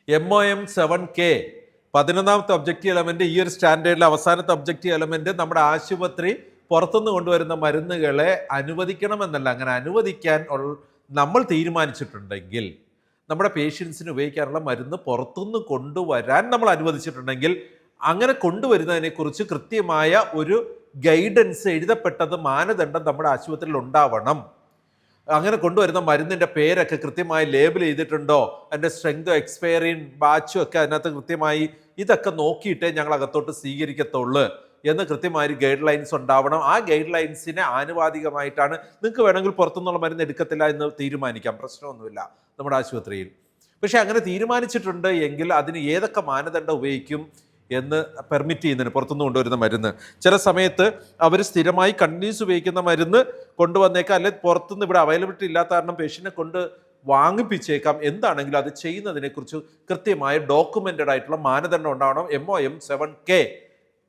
MOM-7K 11ാമത്തെ objective element, ഈ ഒരു സ്റ്റാൻഡേർഡിലെ അവസാനത്തെ ഒബ്ജക്റ്റീവ് എലമെന്റ് നമ്മുടെ ആശുപത്രി പുറത്തുനിന്ന് കൊണ്ടുവരുന്ന മരുന്നുകളെ അനുവദിക്കണമെന്നല്ല, അങ്ങനെ അനുവദിക്കാൻ നമ്മൾ തീരുമാനിച്ചിട്ടുണ്ടെങ്കിൽ, നമ്മുടെ പേഷ്യൻസിന് ഉപയോഗിക്കാനുള്ള മരുന്ന് പുറത്തുനിന്ന് കൊണ്ടുവരാൻ നമ്മൾ അനുവദിച്ചിട്ടുണ്ടെങ്കിൽ, അങ്ങനെ കൊണ്ടുവരുന്നതിനെക്കുറിച്ച് കൃത്യമായ ഒരു ഗൈഡൻസ്, എഴുതപ്പെട്ടത് മാനദണ്ഡം നമ്മുടെ ആശുപത്രിയിൽ ഉണ്ടാവണം. അങ്ങനെ കൊണ്ടുവരുന്ന മരുന്നിൻ്റെ പേരൊക്കെ കൃത്യമായി ലേബിൾ ചെയ്തിട്ടുണ്ടോ, അതിൻ്റെ സ്ട്രെങ്തോ എക്സ്പയറിയും ബാച്ചും ഒക്കെ അതിനകത്ത് കൃത്യമായി ഇതൊക്കെ നോക്കിയിട്ടേ ഞങ്ങൾ അകത്തോട്ട് സ്വീകരിക്കത്തുള്ളൂ എന്ന് കൃത്യമായ ഗൈഡ് ലൈൻസ് ഉണ്ടാവണം. ആ ഗൈഡ് ലൈൻസിനെ ആനുപാതികമായിട്ടാണ് നിങ്ങൾക്ക് വേണമെങ്കിൽ പുറത്തുനിന്നുള്ള മരുന്ന് എടുക്കത്തില്ല എന്ന് തീരുമാനിക്കാം, പ്രശ്നമൊന്നുമില്ല നമ്മുടെ ആശുപത്രിയിൽ. പക്ഷെ അങ്ങനെ തീരുമാനിച്ചിട്ടുണ്ട് എങ്കിൽ അതിന് ഏതൊക്കെ മാനദണ്ഡം ഉപയോഗിക്കും എന്ന് പെർമിറ്റ് ചെയ്യുന്നതിന്, പുറത്തുനിന്ന് കൊണ്ടുവരുന്ന മരുന്ന് ചില സമയത്ത് അവർ സ്ഥിരമായി കണ്ടിന്യൂസ് ഉപയോഗിക്കുന്ന മരുന്ന് കൊണ്ടുവന്നേക്കാം, അല്ലെങ്കിൽ പുറത്തുനിന്ന് ഇവിടെ അവൈലബിലിറ്റി ഇല്ലാത്ത കാരണം പേഷ്യൻറ്റിനെ കൊണ്ട് വാങ്ങിപ്പിച്ചേക്കാം. എന്താണെങ്കിലും അത് ചെയ്യുന്നതിനെക്കുറിച്ച് കൃത്യമായ ഡോക്യുമെന്റഡ് ആയിട്ടുള്ള മാനദണ്ഡം ഉണ്ടാവണം. MOM-7K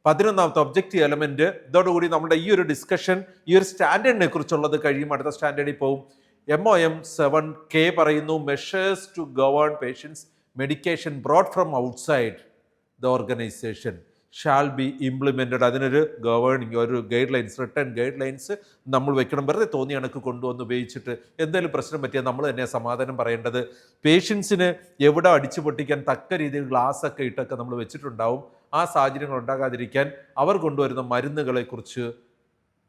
11ാമത്തെ objective element. ഇതോടുകൂടി നമ്മുടെ ഈ ഒരു ഡിസ്കഷൻ, ഈ ഒരു സ്റ്റാൻഡേർഡിനെ കുറിച്ചുള്ളത് കഴിയും. അടുത്ത സ്റ്റാൻഡേർഡിൽ പോകും. MOM-7K പറയുന്നു, measures to govern patients medication brought from outside the organisation shall be implemented. അതിനൊരു ഗവേണിങ്, ഒരു guidelines, written guidelines നമ്മൾ വെക്കണം. വെറുതെ തോന്നിയ കണക്ക് കൊണ്ടുവന്ന് ഉപയോഗിച്ചിട്ട് എന്തെങ്കിലും പ്രശ്നം പറ്റിയാൽ നമ്മൾ തന്നെ സമാധാനം പറയേണ്ടത്. പേഷ്യൻസിന് എവിടെ അടിച്ചു പൊട്ടിക്കാൻ തക്ക രീതിയിൽ ഗ്ലാസ് ഒക്കെ ഇട്ടൊക്കെ നമ്മൾ വെച്ചിട്ടുണ്ടാവും. ആ സാഹചര്യങ്ങൾ ഉണ്ടാകാതിരിക്കാൻ അവർ കൊണ്ടുവരുന്ന മരുന്നുകളെക്കുറിച്ച്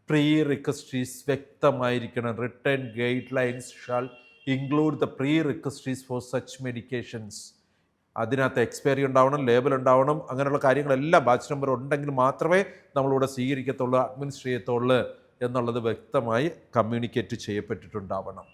പ്രീ റിക്വസ്റ്റീസ് വ്യക്തമായിരിക്കണം. Return guidelines shall include the prerequisites for such medications. അതിനകത്ത് എക്സ്പയറി ഉണ്ടാവണം, ലേബൽ ഉണ്ടാവണം, അങ്ങനെയുള്ള കാര്യങ്ങളെല്ലാം ബാച്ച് നമ്പർ ഉണ്ടെങ്കിൽ മാത്രമേ നമ്മളിവിടെ സ്വീകരിക്കത്തുള്ളൂ, അഡ്മിനിസ്റ്റർ ചെയ്യത്തുള്ളൂ എന്നുള്ളത് വ്യക്തമായി കമ്മ്യൂണിക്കേറ്റ് ചെയ്യപ്പെട്ടിട്ടുണ്ടാവണം.